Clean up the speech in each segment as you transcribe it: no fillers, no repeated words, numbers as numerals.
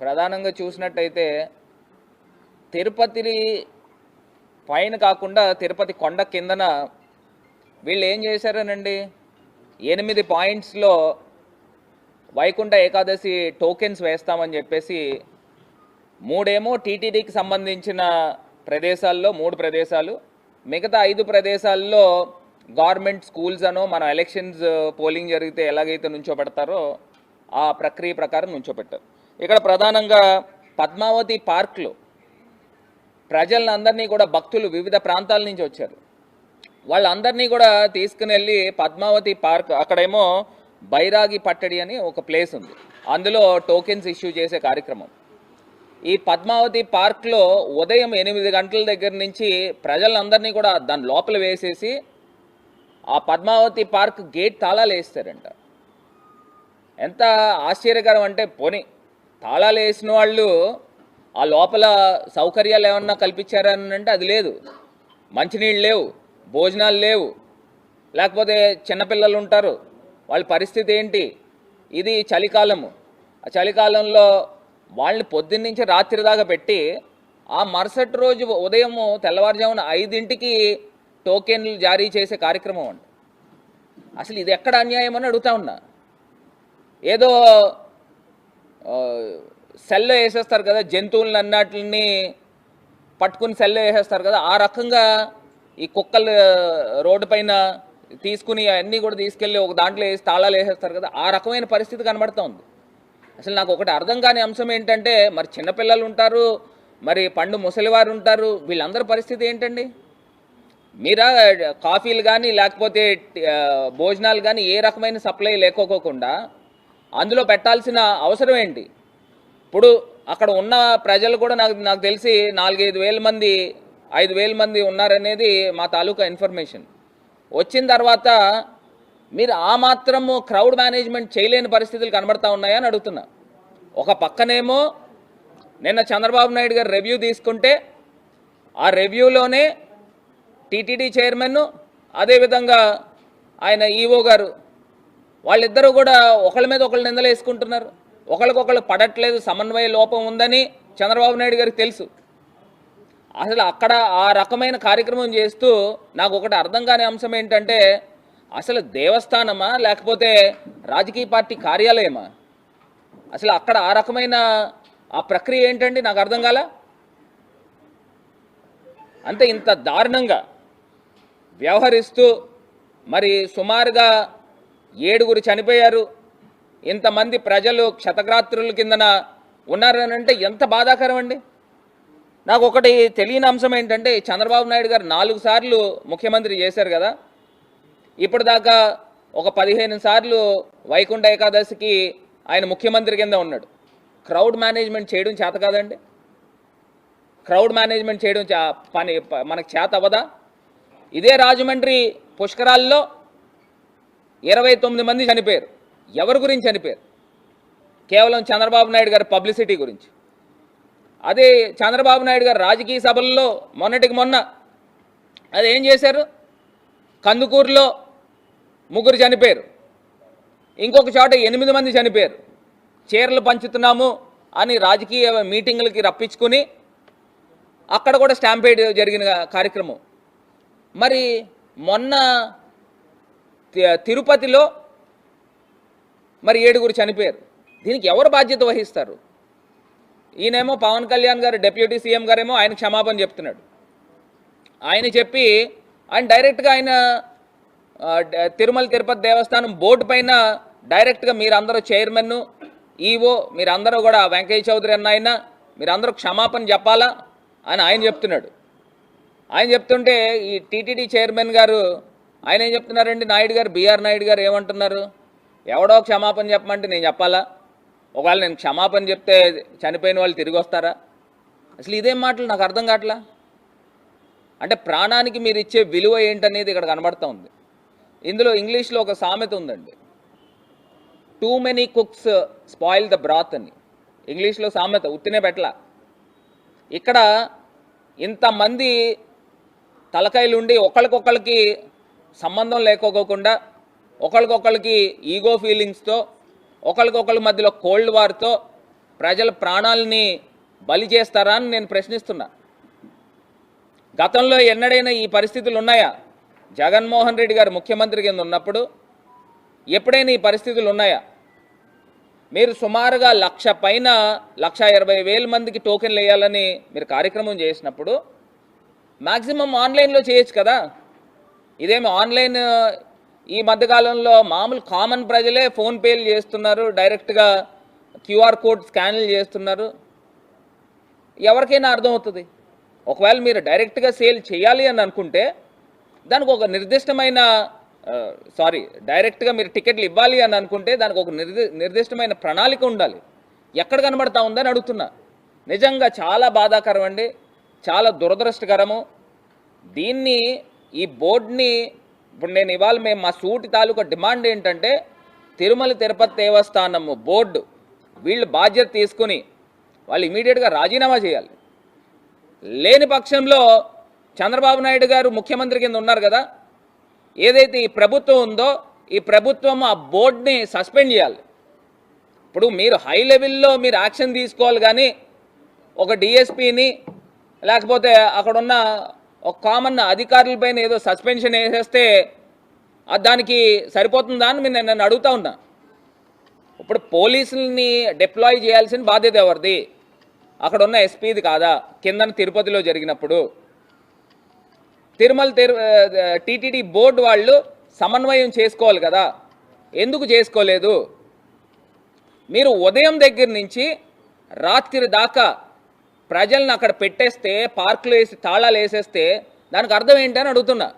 ప్రధానంగా చూసినట్టయితే తిరుపతి పైన కాకుండా తిరుపతి కొండ కిందన వీళ్ళు ఏం చేశారనండి, 8 పాయింట్స్లో వైకుంఠ ఏకాదశి టోకెన్స్ వేస్తామని చెప్పేసి 3 టీటీడీకి సంబంధించిన ప్రదేశాల్లో 3 ప్రదేశాలు, మిగతా 5 ప్రదేశాల్లో గవర్నమెంట్ స్కూల్స్ అనో మనం ఎలక్షన్స్ పోలింగ్ జరిగితే ఎలాగైతే నుంచోబెడతారో ఆ ప్రక్రియ ప్రకారం నుంచోబెట్టారు. ఇక్కడ ప్రధానంగా పద్మావతి పార్క్లో ప్రజలందరినీ కూడా భక్తులు వివిధ ప్రాంతాల నుంచి వచ్చారు. వాళ్ళందరినీ కూడా తీసుకుని వెళ్ళి పద్మావతి పార్క్, అక్కడేమో బైరాగి పట్టడి అని ఒక ప్లేస్ ఉంది, అందులో టోకెన్స్ ఇష్యూ చేసే కార్యక్రమం. ఈ పద్మావతి పార్క్లో ఉదయం 8 గంటల దగ్గర నుంచి ప్రజలందరినీ కూడా దాని లోపల వేసేసి ఆ పద్మావతి పార్క్ గేట్ తాళాలు వేస్తారంట. ఎంత ఆశ్చర్యకరం అంటే, పోనీ తాళాలు వేసిన వాళ్ళు ఆ లోపల సౌకర్యాలు ఏమన్నా కల్పించారని అంటే అది లేదు. మంచినీళ్ళు లేవు, భోజనాలు లేవు, లేకపోతే చిన్నపిల్లలు ఉంటారు, వాళ్ళ పరిస్థితి ఏంటి? ఇది చలికాలము. ఆ చలికాలంలో వాళ్ళని పొద్దున్నుంచి రాత్రి దాకా పెట్టి ఆ మరుసటి రోజు ఉదయం తెల్లవారుజామున 5ంటికి టోకెన్లు జారీ చేసే కార్యక్రమం అండి. అసలు ఇది ఎక్కడ అన్యాయం అని అడుగుతా ఉన్నా. ఏదో సెల్లో వేసేస్తారు కదా, జంతువులను అన్నిటిని పట్టుకుని సెల్లో వేసేస్తారు కదా, ఆ రకంగా ఈ కుక్కలు రోడ్డు పైన తీసుకుని అన్నీ కూడా తీసుకెళ్ళి ఒక దాంట్లో వేసి తాళాలు వేసేస్తారు కదా, ఆ రకమైన పరిస్థితి కనబడుతూ ఉంది. అసలు నాకు ఒకటి అర్థం కాని అంశం ఏంటంటే, మరి చిన్నపిల్లలు ఉంటారు, మరి పండు ముసలివారు ఉంటారు, వీళ్ళందరి పరిస్థితి ఏంటండి? మీరా కాఫీలు కానీ లేకపోతే భోజనాలు కానీ ఏ రకమైన సప్లై లేకోకుండా అందులో పెట్టాల్సిన అవసరం ఏంటి? ఇప్పుడు అక్కడ ఉన్న ప్రజలు కూడా నాకు తెలిసి 4-5 వేల మంది 5,000 మంది ఉన్నారనేది మా తాలూకా ఇన్ఫర్మేషన్. వచ్చిన తర్వాత మీరు ఆ మాత్రము క్రౌడ్ మేనేజ్మెంట్ చేయలేని పరిస్థితులు కనబడతా ఉన్నాయని అడుగుతున్నా. ఒక పక్కనేమో నిన్న చంద్రబాబు నాయుడు గారు రివ్యూ తీసుకుంటే ఆ రివ్యూలోనే టీటీడీ చైర్మన్, అదేవిధంగా ఆయన ఈఓ గారు, వాళ్ళిద్దరూ కూడా ఒకళ్ళ మీద ఒకళ్ళు నిందలు వేసుకుంటున్నారు. ఒకరికొకళ్ళు పడట్లేదు, సమన్వయ లోపం ఉందని చంద్రబాబు నాయుడు గారికి తెలుసు. అసలు అక్కడ ఆ రకమైన కార్యక్రమం చేస్తూ నాకు ఒకటి అర్థం కాని అంశం ఏంటంటే, అసలు దేవస్థానమా లేకపోతే రాజకీయ పార్టీ కార్యాలయమా? అసలు అక్కడ ఆ రకమైన ఆ ప్రక్రియ ఏంటండి? నాకు అర్థం కాల. అంతే ఇంత దారుణంగా వ్యవహరిస్తూ మరి సుమారుగా 7 చనిపోయారు, ఇంతమంది ప్రజలు క్షతగాత్రుల కిందన ఉన్నారని అంటే ఎంత బాధాకరం అండి. నాకు ఒకటి తెలియని అంశం ఏంటంటే, చంద్రబాబు నాయుడు గారు 4 సార్లు ముఖ్యమంత్రి చేశారు కదా, ఇప్పటిదాకా ఒక 15 సార్లు వైకుంఠ ఏకాదశికి ఆయన ముఖ్యమంత్రి కింద ఉన్నాడు. క్రౌడ్ మేనేజ్మెంట్ చేయడం చేత కాదండి? క్రౌడ్ మేనేజ్మెంట్ చేయడం పని మనకు చేత అవ్వదా? ఇదే రాజమండ్రి పుష్కరాల్లో 29 మంది చనిపోయారు. ఎవరి గురించి చనిపోయారు? కేవలం చంద్రబాబు నాయుడు గారి పబ్లిసిటీ గురించి. అదే చంద్రబాబు నాయుడు గారు రాజకీయ సభల్లో మొన్నటికి మొన్న అది ఏం చేశారు? కందుకూరులో 3 చనిపోయారు, ఇంకొక చోట 8 మంది చనిపోయారు. చీరలు పంచుతున్నాము అని రాజకీయ మీటింగులకి రప్పించుకుని అక్కడ కూడా స్టాంపేడ్ జరిగిన కార్యక్రమం. మరి మొన్న తిరుపతిలో మరి 7 చనిపోయారు. దీనికి ఎవరు బాధ్యత వహిస్తారు? ఈయనేమో పవన్ కళ్యాణ్ గారు, డిప్యూటీ సీఎం గారేమో ఆయన క్షమాపణ చెప్తున్నాడు. ఆయన చెప్పి ఆయన డైరెక్ట్గా ఆయన తిరుమల తిరుపతి దేవస్థానం బోర్డు పైన డైరెక్ట్గా మీరందరూ చైర్మన్, ఈవో, మీరందరూ కూడా వెంకయ్య చౌదరి అన్న ఆయన మీరందరూ క్షమాపణ చెప్పాలా అని ఆయన చెప్తున్నాడు. ఆయన చెప్తుంటే ఈ టీటీడీ చైర్మన్ గారు ఆయన ఏం చెప్తున్నారండి, నాయుడు గారు, బిఆర్ నాయుడు గారు ఏమంటున్నారు, ఎవడో క్షమాపణ చెప్పమంటే నేను చెప్పాలా? ఒకవేళ నేను క్షమాపణ చెప్తే చనిపోయిన వాళ్ళు తిరిగి వస్తారా? అసలు ఇదేం మాటలు నాకు అర్థం కావట్లా. అంటే ప్రాణానికి మీరు ఇచ్చే విలువ ఏంటనేది ఇక్కడ కనబడుతూ ఉంది. ఇందులో ఇంగ్లీష్లో ఒక సామెత ఉందండి, too many cooks spoil the బ్రాత్ అని. ఇంగ్లీష్లో సామెత, ఉత్తినే పెట్టలా. ఇక్కడ ఇంతమంది తలకాయలుండి ఒకరికొకరికి సంబంధం లేకోకుండా, ఒకరికొకరికి ఈగో ఫీలింగ్స్తో, ఒకరికొకరి మధ్యలో కోల్డ్ వార్తో ప్రజల ప్రాణాలని బలి చేస్తారా అని నేను ప్రశ్నిస్తున్నా. గతంలో ఎన్నడైనా ఈ పరిస్థితులు ఉన్నాయా? జగన్మోహన్ రెడ్డి గారు ముఖ్యమంత్రి కింద ఉన్నప్పుడు ఎప్పుడైనా ఈ పరిస్థితులు ఉన్నాయా? మీరు సుమారుగా 1,00,000 పైన 1,20,000 మందికి టోకెన్లు వేయాలని మీరు కార్యక్రమం చేసినప్పుడు మ్యాక్సిమం ఆన్లైన్లో చేయొచ్చు కదా. ఇదేమి ఆన్లైన్ ఈ మధ్యకాలంలో మామూలు కామన్ ప్రజలే ఫోన్పేలు చేస్తున్నారు, డైరెక్ట్గా క్యూఆర్ కోడ్ స్కాన్లు చేస్తున్నారు. ఎవరికైనా అర్థమవుతుంది. ఒకవేళ మీరు డైరెక్ట్గా సేల్ చేయాలి అని అనుకుంటే దానికి ఒక నిర్దిష్టమైన డైరెక్ట్గా మీరు టికెట్లు ఇవ్వాలి అని అనుకుంటే దానికి ఒక నిర్దిష్టమైన ప్రణాళిక ఉండాలి. ఎక్కడ కనబడతా ఉందని అడుగుతున్నా. నిజంగా చాలా బాధాకరం అండి, చాలా దురదృష్టకరము. దీన్ని ఈ బోర్డుని ఇప్పుడు నేను ఇవాళ మేము మా సూటి తాలూకా డిమాండ్ ఏంటంటే తిరుమల తిరుపతి దేవస్థానం బోర్డు వీళ్ళు బాధ్యత తీసుకుని వాళ్ళు ఇమీడియట్గా రాజీనామా చేయాలి. లేని పక్షంలో చంద్రబాబు నాయుడు గారు ముఖ్యమంత్రి కింద ఉన్నారు కదా, ఏదైతే ఈ ప్రభుత్వం ఉందో ఈ ప్రభుత్వం ఆ బోర్డుని సస్పెండ్ చేయాలి. ఇప్పుడు మీరు హై లెవెల్లో మీరు యాక్షన్ తీసుకోవాలి, కానీ ఒక డిఎస్పీని లేకపోతే అక్కడున్న ఒక కామన్ అధికారులపైన ఏదో సస్పెన్షన్ వేసేస్తే దానికి సరిపోతుందా అని నేను అడుగుతా ఉన్నా. ఇప్పుడు పోలీసుల్ని డిప్లాయ్ చేయాల్సిన బాధ్యత ఎవరిది? అక్కడ ఉన్న ఎస్పీది కాదా? కిందన తిరుపతిలో జరిగినప్పుడు టీటీడీ బోర్డు వాళ్ళు సమన్వయం చేసుకోవాలి కదా, ఎందుకు చేసుకోలేదు? మీరు ఉదయం దగ్గర నుంచి రాత్రి దాకా ప్రజలను అక్కడ పెట్టేస్తే, పార్కులు వేసి తాళాలు వేసేస్తే దానికి అర్థం ఏంటని అడుగుతున్నా.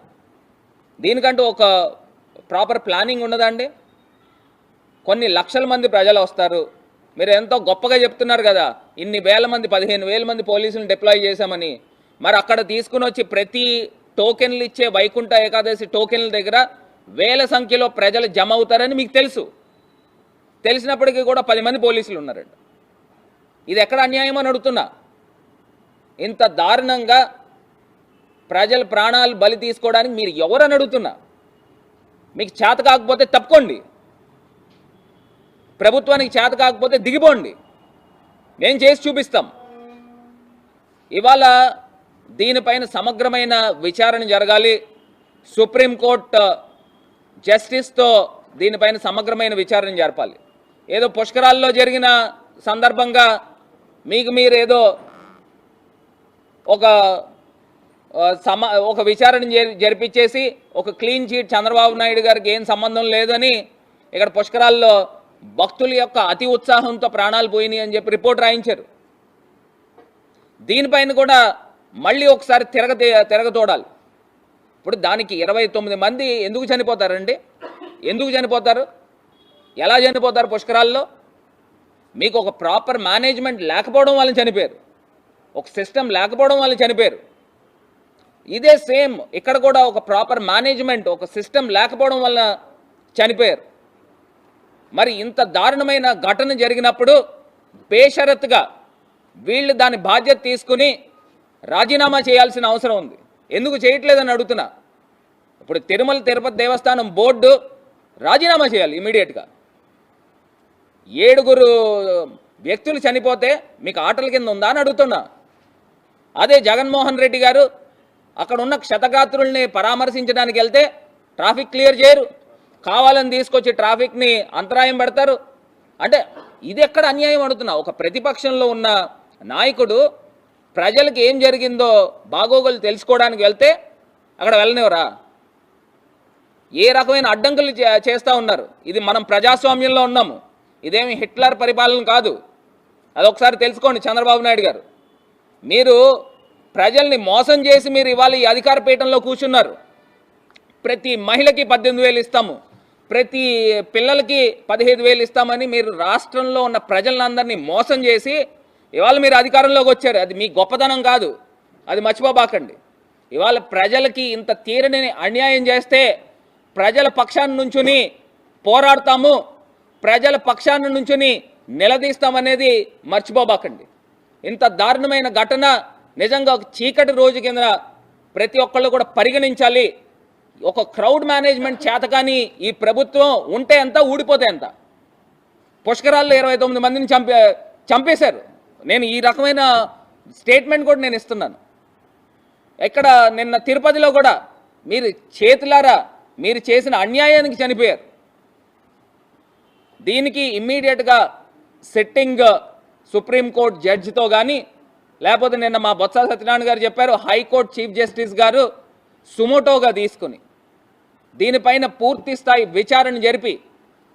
దీనికంటూ ఒక ప్రాపర్ ప్లానింగ్ ఉన్నదండి. కొన్ని లక్షల మంది ప్రజలు వస్తారు, మీరు ఎంతో గొప్పగా చెప్తున్నారు కదా, ఇన్ని వేల మంది 15,000 మంది పోలీసులను డిప్లాయ్ చేశామని. మరి అక్కడ తీసుకుని వచ్చి ప్రతి టోకెన్లు ఇచ్చే వైకుంఠ ఏకాదశి టోకెన్ల దగ్గర వేల సంఖ్యలో ప్రజలు జమ అవుతారని మీకు తెలుసు. తెలిసినప్పటికీ కూడా 10 మంది పోలీసులు ఉన్నారండి. ఇది ఎక్కడ అన్యాయం అని అడుగుతున్నా. ఇంత దారుణంగా ప్రజల ప్రాణాలు బలి తీసుకోవడానికి మీరు ఎవరని అడుగుతున్నా. మీకు చేత కాకపోతే తప్పుకోండి, ప్రభుత్వానికి చేత కాకపోతే దిగిపోండి, మేము చేసి చూపిస్తాం. ఇవాళ దీనిపైన సమగ్రమైన విచారణ జరగాలి. సుప్రీంకోర్టు జస్టిస్తో దీనిపైన సమగ్రమైన విచారణ జరపాలి. ఏదో పుష్కరాల్లో జరిగిన సందర్భంగా మీకు మీరు ఏదో ఒక విచారణ జరిపించేసి ఒక క్లీన్ చీట్ చంద్రబాబు నాయుడు గారికి ఏం సంబంధం లేదని ఇక్కడ పుష్కరాల్లో భక్తుల యొక్క అతి ఉత్సాహంతో ప్రాణాలు పోయినాయి అని చెప్పి రిపోర్ట్ రాయించారు. దీనిపైన కూడా మళ్ళీ ఒకసారి తిరగతోడాలి. ఇప్పుడు దానికి 29 మంది ఎందుకు చనిపోతారండి? ఎందుకు చనిపోతారు? ఎలా చనిపోతారు? పుష్కరాల్లో మీకు ఒక ప్రాపర్ మేనేజ్మెంట్ లేకపోవడం వల్ల చనిపోయారు, ఒక సిస్టమ్ లేకపోవడం వల్ల చనిపోయారు. ఇదే సేమ్ ఇక్కడ కూడా ఒక ప్రాపర్ మేనేజ్మెంట్, ఒక సిస్టమ్ లేకపోవడం వల్ల చనిపోయారు. మరి ఇంత దారుణమైన ఘటన జరిగినప్పుడు బేషరత్తుగా వీళ్ళు దాని బాధ్యత తీసుకుని రాజీనామా చేయాల్సిన అవసరం ఉంది. ఎందుకు చేయట్లేదని అడుగుతున్నా. ఇప్పుడు తిరుమల తిరుపతి దేవస్థానం బోర్డు రాజీనామా చేయాలి ఇమీడియట్గా. 7 వ్యక్తులు చనిపోతే మీకు ఆటల కింద ఉందా అని అడుగుతున్నా. అదే జగన్మోహన్ రెడ్డి గారు అక్కడ ఉన్న క్షతగాత్రుల్ని పరామర్శించడానికి వెళ్తే ట్రాఫిక్ క్లియర్ చేయరు, కావాలని తీసుకొచ్చి ట్రాఫిక్ని అంతరాయం పెడతారు. అంటే ఇది ఎక్కడ అన్యాయం అడుగుతున్నా. ఒక ప్రతిపక్షంలో ఉన్న నాయకుడు ప్రజలకు ఏం జరిగిందో బాగోగులు తెలుసుకోవడానికి వెళ్తే అక్కడ వెళ్ళనివరా? ఏ రకమైన అడ్డంకులు చేస్తూ ఉన్నారు? ఇది మనం ప్రజాస్వామ్యంలో ఉన్నాము, ఇదేమి హిట్లర్ పరిపాలన కాదు. అదొకసారి తెలుసుకోండి చంద్రబాబు నాయుడు గారు. మీరు ప్రజల్ని మోసం చేసి మీరు ఇవాళ ఈ అధికార పీఠంలో కూర్చున్నారు. ప్రతి మహిళకి 18,000 ఇస్తాము, ప్రతి పిల్లలకి 15,000 ఇస్తామని మీరు రాష్ట్రంలో ఉన్న ప్రజలందరినీ మోసం చేసి ఇవాళ మీరు అధికారంలోకి వచ్చారు. అది మీ గొప్పతనం కాదు, అది మర్చిపోబాకండి. ఇవాళ ప్రజలకి ఇంత తీరని అన్యాయం చేస్తే ప్రజల పక్షాన్ని నుంచుని పోరాడతాము, ప్రజల పక్షాన్ని నుంచుని నిలదీస్తామనేది మర్చిపోబాకండి. ఇంత దారుణమైన ఘటన నిజంగా ఒక చీకటి రోజు కింద ప్రతి ఒక్కళ్ళు కూడా పరిగణించాలి. ఒక క్రౌడ్ మేనేజ్మెంట్ చేతకాని ఈ ప్రభుత్వం ఉంటే ఎంత, ఊడిపోతే ఎంత? పుష్కరాల్లో 29 మందిని చంపేశారు. నేను ఈ రకమైన స్టేట్మెంట్ కూడా నేను ఇస్తున్నాను. ఎక్కడ నిన్న తిరుపతిలో కూడా మీరు చేతులారా మీరు చేసిన అన్యాయానికి చనిపోయారు. దీనికి ఇమ్మీడియట్గా సిట్టింగ్ సుప్రీంకోర్టు జడ్జితో కానీ, లేకపోతే నిన్న మా బొత్స సత్యనారాయణ గారు చెప్పారు, హైకోర్టు చీఫ్ జస్టిస్ గారు సుమోటోగా తీసుకుని దీనిపైన పూర్తి స్థాయి విచారణ జరిపి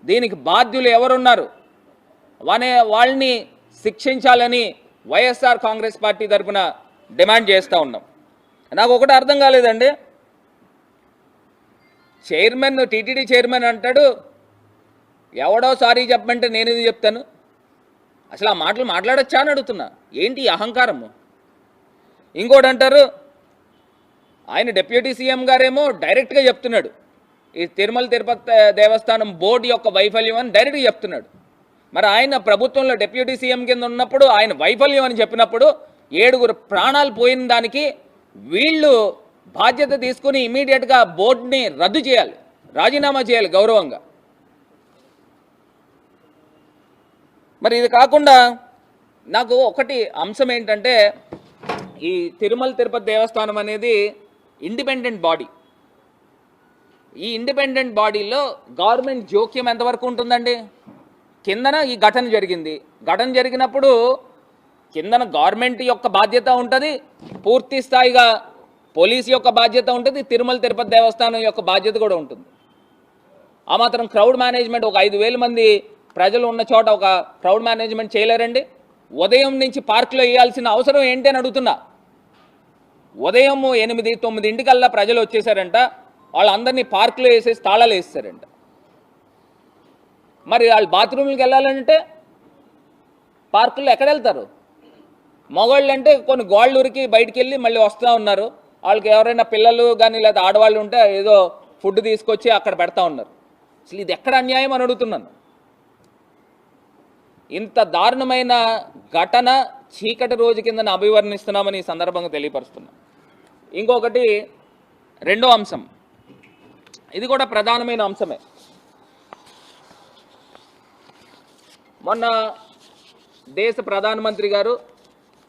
దీనికి బాధ్యులు ఎవరున్నారు వాళ్ళని శిక్షించాలని వైఎస్ఆర్ కాంగ్రెస్ పార్టీ తరఫున డిమాండ్ చేస్తూ ఉన్నాం. నాకు ఒకటి అర్థం కాలేదండి, చైర్మన్ టీటీడీ చైర్మన్ అంటాడు ఎవడో సారీ చెప్పమంటే నేను ఇది చెప్తాను. అసలు ఆ మాటలు మాట్లాడచ్చా అని అడుగుతున్నా. ఏంటి అహంకారము? ఇంకోటి అంటారు, ఆయన డిప్యూటీ సీఎం గారేమో డైరెక్ట్గా చెప్తున్నాడు ఈ తిరుమల తిరుపతి దేవస్థానం బోర్డు యొక్క వైఫల్యం అని డైరెక్ట్గా చెప్తున్నాడు. మరి ఆయన ప్రభుత్వంలో డిప్యూటీ సీఎం కింద ఉన్నప్పుడు ఆయన వైఫల్యం అని చెప్పినప్పుడు 7 ప్రాణాలు పోయిన దానికి వీళ్ళు బాధ్యత తీసుకుని ఇమీడియట్గా బోర్డుని రద్దు చేయాలి, రాజీనామా చేయాలి గౌరవంగా. మరి ఇది కాకుండా నాకు ఒకటి అంశం ఏంటంటే, ఈ తిరుమల తిరుపతి దేవస్థానం అనేది ఇండిపెండెంట్ బాడీ. ఈ ఇండిపెండెంట్ బాడీలో గవర్నమెంట్ జోక్యం ఎంతవరకు ఉంటుందండి? కిందన ఈ ఘటన జరిగింది, ఘటన జరిగినప్పుడు కిందన గవర్నమెంట్ యొక్క బాధ్యత ఉంటుంది, పూర్తి స్థాయిగా పోలీస్ యొక్క బాధ్యత ఉంటుంది, తిరుమల తిరుపతి దేవస్థానం యొక్క బాధ్యత కూడా ఉంటుంది. ఆ మాత్రం క్రౌడ్ మేనేజ్మెంట్, ఒక 5,000 మంది ప్రజలు ఉన్న చోట ఒక క్రౌడ్ మేనేజ్మెంట్ చేయలేరండి? ఉదయం నుంచి పార్కులో వేయాల్సిన అవసరం ఏంటి అని అడుగుతున్నా. ఉదయం 8-9 ప్రజలు వచ్చేసారంట, వాళ్ళందరినీ పార్కులో వేసేసి తాళాలు వేస్తారంట. మరి వాళ్ళు బాత్రూమ్కి వెళ్ళాలంటే పార్కుల్లో ఎక్కడ వెళ్తారు? మగవాళ్ళు అంటే కొన్ని గోళ్ళూరికి బయటికి వెళ్ళి మళ్ళీ వస్తూ ఉన్నారు. వాళ్ళకి ఎవరైనా పిల్లలు కానీ లేదా ఆడవాళ్ళు ఉంటే ఏదో ఫుడ్ తీసుకొచ్చి అక్కడ పెడతా ఉన్నారు. అసలు ఇది ఎక్కడ అన్యాయం అని అడుగుతున్నాను. ఇంత దారుణమైన ఘటన చీకటి రోజు కింద అభివర్ణిస్తున్నామని ఈ సందర్భంగా తెలియపరుస్తున్నాం. ఇంకొకటి రెండో అంశం, ఇది కూడా ప్రధానమైన అంశమే. మొన్న దేశ ప్రధానమంత్రి గారు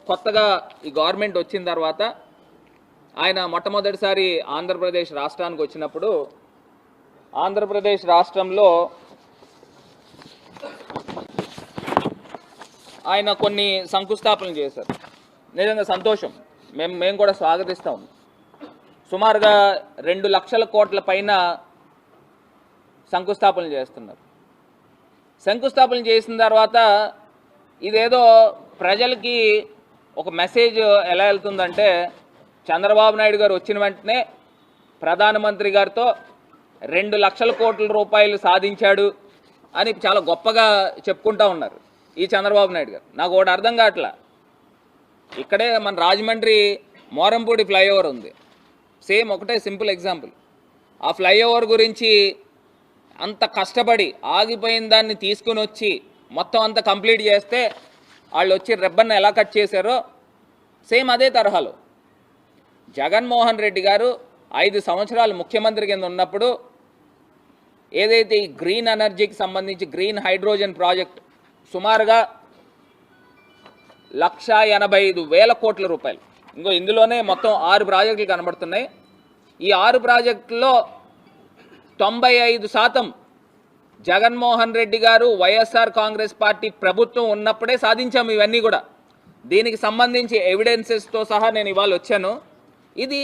కొత్తగా ఈ గవర్నమెంట్ వచ్చిన తర్వాత ఆయన మొట్టమొదటిసారి ఆంధ్రప్రదేశ్ రాష్ట్రానికి వచ్చినప్పుడు ఆంధ్రప్రదేశ్ రాష్ట్రంలో ఆయన కొన్ని శంకుస్థాపనలు చేశారు. నిజంగా సంతోషం, మేము కూడా స్వాగతిస్తాం. సుమారుగా 2 లక్షల కోట్ల పైన శంకుస్థాపనలు చేస్తున్నారు. శంకుస్థాపన చేసిన తర్వాత ఇదేదో ప్రజలకి ఒక మెసేజ్ ఎలా వెళ్తుందంటే, చంద్రబాబు నాయుడు గారు వచ్చిన వెంటనే ప్రధానమంత్రి గారితో 2 లక్షల కోట్ల రూపాయలు సాధించాడు అని చాలా గొప్పగా చెప్పుకుంటూ ఉన్నారు ఈ చంద్రబాబు నాయుడు గారు. నాకు ఒకటి అర్థం కావట్లా, ఇక్కడే మన రాజమండ్రి మోరంపూడి ఫ్లైఓవర్ ఉంది, సేమ్ ఒకటే సింపుల్ ఎగ్జాంపుల్. ఆ ఫ్లైఓవర్ గురించి అంత కష్టపడి ఆగిపోయిన దాన్ని తీసుకుని వచ్చి మొత్తం అంతా కంప్లీట్ చేస్తే వాళ్ళు వచ్చి రిబ్బన్ ఎలా కట్ చేశారో సేమ్ అదే తరహాలో జగన్మోహన్ రెడ్డి గారు 5 సంవత్సరాలు ముఖ్యమంత్రి కింద ఉన్నప్పుడు ఏదైతే ఈ గ్రీన్ ఎనర్జీకి సంబంధించి గ్రీన్ హైడ్రోజన్ ప్రాజెక్ట్ సుమారుగా 1,85,000 కోట్ల రూపాయలు, ఇందులోనే మొత్తం 6 ప్రాజెక్టులు కనబడుతున్నాయి. ఈ 6 ప్రాజెక్టుల్లో 95% జగన్మోహన్ రెడ్డి గారు వైఎస్ఆర్ కాంగ్రెస్ పార్టీ ప్రభుత్వం ఉన్నప్పుడే సాధించాము ఇవన్నీ కూడా. దీనికి సంబంధించి ఎవిడెన్సెస్తో సహా నేను ఇవాళ వచ్చాను. ఇది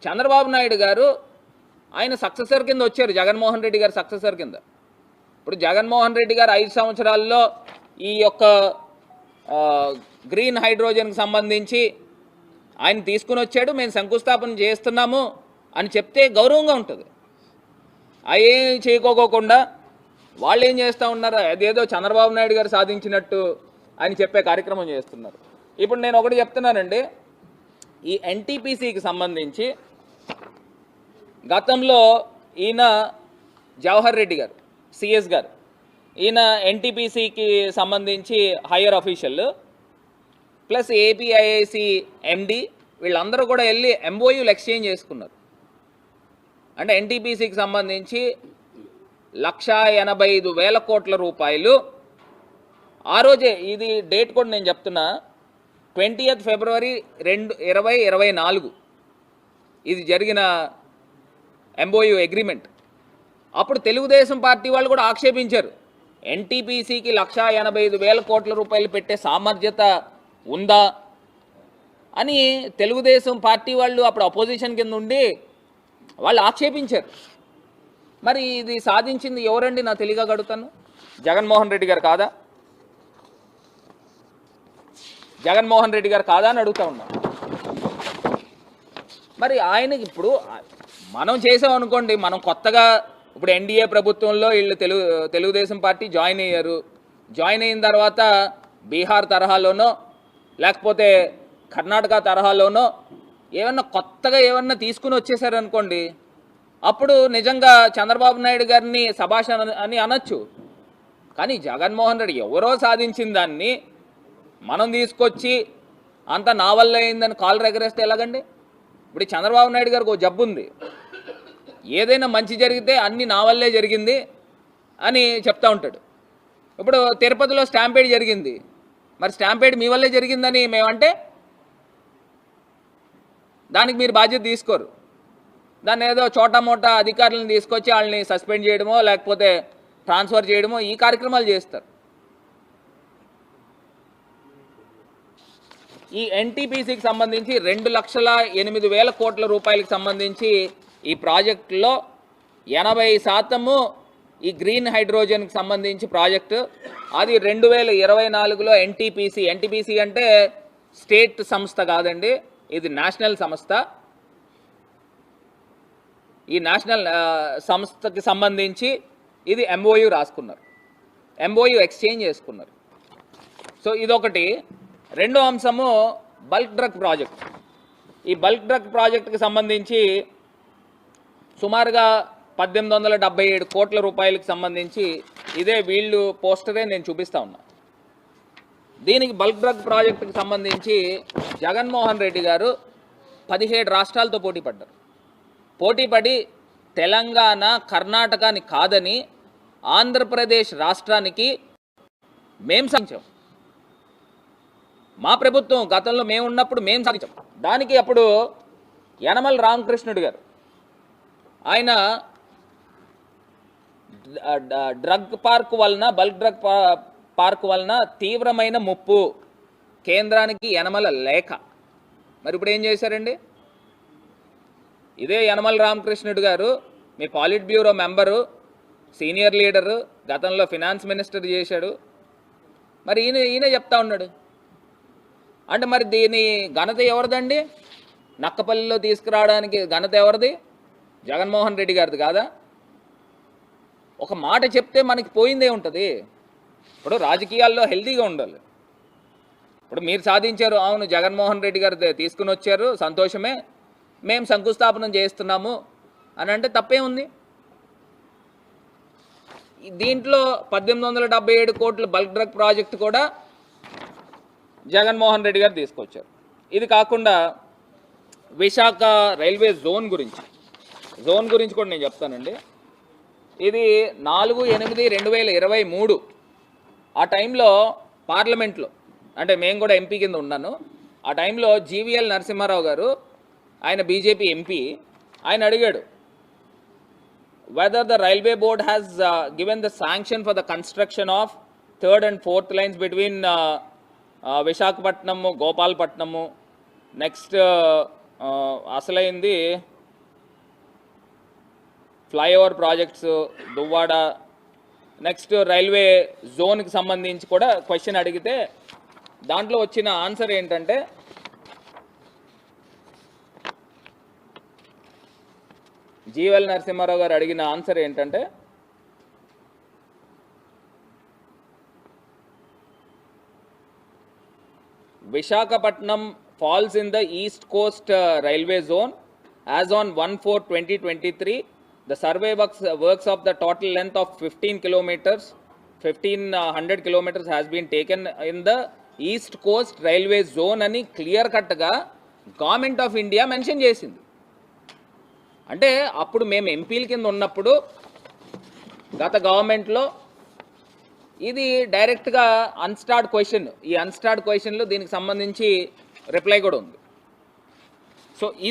చంద్రబాబు నాయుడు గారు ఆయన సక్సెసర్ కింద వచ్చారు, జగన్మోహన్ రెడ్డి గారు సక్సెసర్ కింద. ఇప్పుడు జగన్మోహన్ రెడ్డి గారు 5 సంవత్సరాల్లో ఈ యొక్క గ్రీన్ హైడ్రోజన్కి సంబంధించి ఆయన తీసుకుని వచ్చాడు, మేము శంకుస్థాపన చేస్తున్నాము అని చెప్తే గౌరవంగా ఉంటుంది. అవేం చేయకోకుండా వాళ్ళు ఏం చేస్తూ ఉన్నారు, అదేదో చంద్రబాబు నాయుడు గారు సాధించినట్టు అని చెప్పే కార్యక్రమం చేస్తున్నారు. ఇప్పుడు నేను ఒకటి చెప్తున్నానండి, ఈ ఎన్టీపీసీకి సంబంధించి గతంలో ఈయన జవహర్ రెడ్డి గారు సిఎస్ గారు, ఈయన ఎన్టీపీసీకి సంబంధించి హయ్యర్ అఫీషియల్ ప్లస్ ఏపీఐఐసి ఎండి వీళ్ళందరూ కూడా వెళ్ళి ఎంఓయూలు ఎక్స్చేంజ్ చేసుకున్నారు. అంటే ఎన్టీపీసీకి సంబంధించి 1,85,000 కోట్ల రూపాయలు ఆ రోజే ఇది డేట్ కూడా నేను చెప్తున్నా, 20th February 2024 ఇది జరిగిన MOU అగ్రిమెంట్. అప్పుడు తెలుగుదేశం పార్టీ వాళ్ళు కూడా ఆక్షేపించారు, ఎన్టీపీసీకి 1,85,000 కోట్ల రూపాయలు పెట్టే సామర్థ్యత ఉందా అని తెలుగుదేశం పార్టీ వాళ్ళు అప్పుడు అపోజిషన్ కింద ఉండి వాళ్ళు ఆక్షేపించారు. మరి ఇది సాధించింది ఎవరండి? నా తెలియక అడుగుతాను. జగన్మోహన్ రెడ్డి గారు కాదా? జగన్మోహన్ రెడ్డి గారు కాదా అని అడుగుతా ఉన్నాం. మరి ఆయనకి ఇప్పుడు మనం చేసామనుకోండి, మనం కొత్తగా ఇప్పుడు ఎన్డీఏ ప్రభుత్వంలో వీళ్ళు తెలుగుదేశం పార్టీ జాయిన్ అయ్యారు. జాయిన్ అయిన తర్వాత బీహార్ తరహాలోనో లేకపోతే కర్ణాటక తరహాలోనో కొత్తగా ఏమన్నా తీసుకుని వచ్చేసారనుకోండి, అప్పుడు నిజంగా చంద్రబాబు నాయుడు గారిని శభాష్ అని అనొచ్చు. కానీ జగన్మోహన్ రెడ్డి ఎవరో సాధించిన దాన్ని మనం తీసుకొచ్చి అంత నా వల్ల అయిందని కాలు ఎగరేస్తే ఎలాగండి? ఇప్పుడు చంద్రబాబు నాయుడు గారికి ఒక జబ్బు ఉంది, ఏదైనా మంచి జరిగితే అన్ని నా వల్లే జరిగింది అని చెప్తా ఉంటాడు. ఇప్పుడు తిరుపతిలో స్టాంపేడ్ జరిగింది, మరి స్టాంపేడ్ మీ వల్లే జరిగిందని మేమంటే దానికి మీరు బాధ్యత తీసుకోరు. దాన్ని ఏదో చోటా మోటా అధికారులను తీసుకొచ్చి వాళ్ళని సస్పెండ్ చేయడమో లేకపోతే ట్రాన్స్ఫర్ చేయడమో ఈ కార్యక్రమాలు చేస్తారు. ఈ ఎన్టీపీసీకి సంబంధించి 2,08,000 కోట్ల రూపాయలకు సంబంధించి ఈ ప్రాజెక్టులో 80% ఈ గ్రీన్ హైడ్రోజన్కి సంబంధించి ప్రాజెక్టు. అది 2024లో ఎన్టీపీసీ అంటే స్టేట్ సంస్థ కాదండి, ఇది నేషనల్ సంస్థ. ఈ నేషనల్ సంస్థకి సంబంధించి ఇది MOU రాసుకున్నారు, MOU ఎక్స్చేంజ్ చేసుకున్నారు. సో ఇదొకటి. రెండో అంశము బల్క్ డ్రగ్ ప్రాజెక్ట్. ఈ బల్క్ డ్రగ్ ప్రాజెక్టుకి సంబంధించి సుమారుగా 1,877 కోట్ల రూపాయలకు సంబంధించి ఇదే వీళ్ళు పోస్టరే నేను చూపిస్తా ఉన్నా. దీనికి బల్క్ డ్రగ్ ప్రాజెక్టుకి సంబంధించి జగన్మోహన్ రెడ్డి గారు 17 రాష్ట్రాలతో పోటీపడ్డారు. పోటీపడి తెలంగాణ కర్ణాటకని కాదని ఆంధ్రప్రదేశ్ రాష్ట్రానికి మేము సాధించాం. మా ప్రభుత్వం గతంలో మేము ఉన్నప్పుడు మేము సాధించాం. దానికి అప్పుడు యనమల రామకృష్ణుడు గారు ఆయన డ్రగ్ పార్క్ వలన బల్క్ డ్రగ్ పార్క్ వలన తీవ్రమైన ముప్పు కేంద్రానికి యనమల లేఖ. మరి ఇప్పుడు ఏం చేశారండి? ఇదే యనమల రామకృష్ణుడు గారు మీ పాలిట్ బ్యూరో మెంబరు, సీనియర్ లీడరు, గతంలో ఫినాన్స్ మినిస్టర్ చేశాడు. మరి ఈయన చెప్తా ఉన్నాడు అంటే మరి దీని ఘనత ఎవరిదండి? నక్కపల్లిలో తీసుకురావడానికి ఘనత ఎవరిది? జగన్మోహన్ రెడ్డి గారిది కాదా? ఒక మాట చెప్తే మనకి పోయిందే ఉంటుంది. ఇప్పుడు రాజకీయాల్లో హెల్తీగా ఉండాలి. ఇప్పుడు మీరు సాధించారు, అవును జగన్మోహన్ రెడ్డి గారు తీసుకుని వచ్చారు, సంతోషమే, మేము శంకుస్థాపనం చేస్తున్నాము అని అంటే తప్పే ఉంది. దీంట్లో 1,877 కోట్ల బల్క్ డ్రగ్ ప్రాజెక్ట్ కూడా జగన్మోహన్ రెడ్డి గారు తీసుకొచ్చారు. ఇది కాకుండా విశాఖ రైల్వే జోన్ గురించి కూడా నేను చెప్తానండి. ఇది 4/8/2023 ఆ టైంలో పార్లమెంట్లో, అంటే మేము కూడా ఎంపీ కింద ఉన్నాను, ఆ టైంలో జీవీఎల్ నరసింహారావు గారు, ఆయన బీజేపీ ఎంపీ, ఆయన అడిగాడు whether the railway board has given the sanction for the construction of 3rd and 4th lines between Visakhapatnam Gopalapatnam, next అసలైంది flyover projects Duvvada, next railway జోన్కి సంబంధించి కూడా క్వశ్చన్ అడిగితే దాంట్లో వచ్చిన ఆన్సర్ ఏంటంటే జీవీఎల్ నరసింహారావు గారు అడిగిన ఆన్సర్ ఏంటంటే Visakhapatnam falls in the East Coast Railway Zone as on 1/4/2023. The survey works of the total length of 15 kilometers, 1,500 kilometers has been taken in the East Coast Railway Zone అని clear కట్గా government of India mention చేసింది. అంటే అప్పుడు మేము ఎంపీల కింద ఉన్నప్పుడు గత గవర్నమెంట్లో ఇది డైరెక్ట్గా అన్స్టార్డ్ క్వశ్చన్. ఈ అన్స్టార్డ్ క్వశ్చన్లో దీనికి సంబంధించి రిప్లై కూడా ఉంది. సో